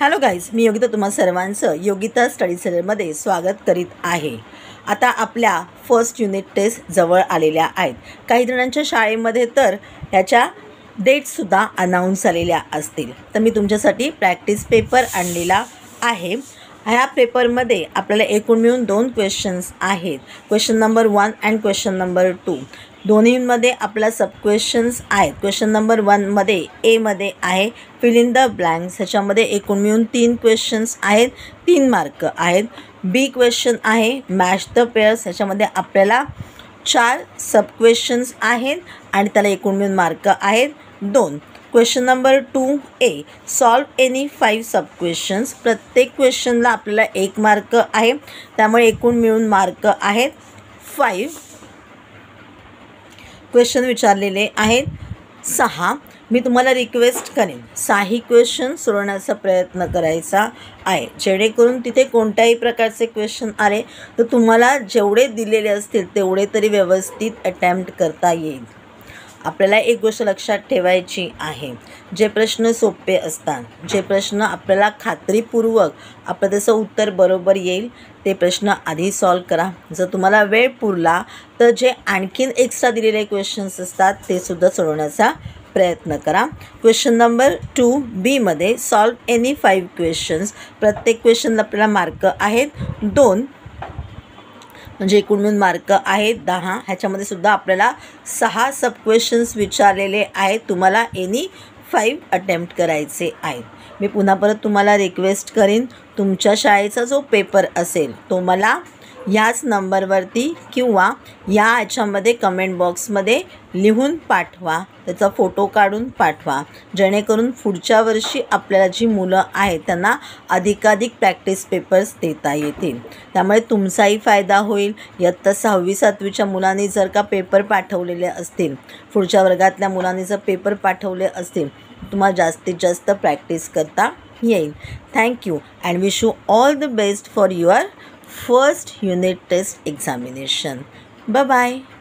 Hello guys, मी योगिता तुम्हा सर्वांचं Yogita study सेंटरमध्ये स्वागत करीत आहे। आता आपल्या फर्स्ट युनिट टेस्ट जवळ आलेल्या आहेत। काही जणांच्या शाळेमध्ये तर ह्याच्या डेटसुद्धा अनाऊन्स झालेल्या असतील। तर मी तुमच्यासाठी प्रॅक्टिस पेपर आणलेला आहे। ह्या पेपरमध्ये आपल्याला एकूण मिळून 2 क्वेश्चन्स आहेत, question number 1 and question number 2। दोन्हीमध्ये आपला सब क्वेश्चन्स आहेत। क्वेश्चन नंबर 1 मध्ये ए मध्ये आहे फिल इन द ब्लँक्स, ह्याच्यामध्ये एकूण मिळून 3 क्वेश्चन्स आहेत, 3 मार्क आहेत। बी क्वेश्चन आहे मॅच द पेअर्स, ह्याच्यामध्ये आपल्याला 4 सब क्वेश्चन्स आहेत आणि त्याला एकूण मिळून मार्क आहेत 2। Question number 2 A solve any 5 sub questions, प्रत्येक क्वेश्चनला आपल्याला 1 मार्क आहे, त्यामुळे एकूण मिळून मार्क आहेत 5। क्वेश्चन विचारलेले आहेत 6। मी तुम्हाला रिक्वेस्ट करेन 6 क्वेश्चन सोडवण्याचा प्रयत्न करायचा आहे, जेणेकरून तिथे कोणत्याही प्रकारचे क्वेश्चन आले तर तुम्हाला जेवढे दिलेले असतील तेवढे तरी व्यवस्थित अटेम्प्ट करता येईल। आपल्याला एक गोष्ट लक्षात ठेवायची आहे, जे प्रश्न सोपे असतात, जे प्रश्न आपल्याला खात्रीपूर्वक आपलं त्याचं उत्तर बरोबर येईल ते प्रश्न आधी सॉल्व करा। जर तुम्हाला वेळ पुरला तर जे आणखीन एक्स्ट्रा दिलेले क्वेश्चन्स असतात ते सुद्धा सोडवण्याचा प्रयत्न करा। क्वेश्चन नंबर 2 बी मध्ये सॉल्व एनी 5 क्वेश्चन्स, प्रत्येक क्वेश्चनला आपल्याला मार्क आहेत 2, म्हणजे एकूण मिळून मार्क आहेत 10। ह्याच्यामध्ये सुद्धा आपल्याला 6 सब क्वेश्चन्स विचारलेले आहेत, तुम्हाला एनी 5 अटेम्प्ट करायचे आहेत। मी पुन्हा परत तुम्हाला रिक्वेस्ट करीन, तुमच्या शाळेचा जो पेपर असेल तो मला याच नंबरवरती किंवा ह्याच्यामध्ये कमेंट बॉक्समध्ये लिहून पाठवा, त्याचा फोटो काढून पाठवा, जेणेकरून पुढच्या वर्षी आपल्याला जी मुलं आहेत त्यांना अधिकाधिक प्रॅक्टिस पेपर्स देता येतील। त्यामुळे तुमचाही फायदा होईल। इयत्ता 6वी 7वीच्या मुलांनी जर का पेपर पाठवलेले असतील, पुढच्या वर्गातल्या मुलांनी जर पेपर पाठवले असतील, तुम्हाला जास्तीत जास्त प्रॅक्टिस करता येईल। Thank you and wish you all the best for your first unit test examination. Bye bye.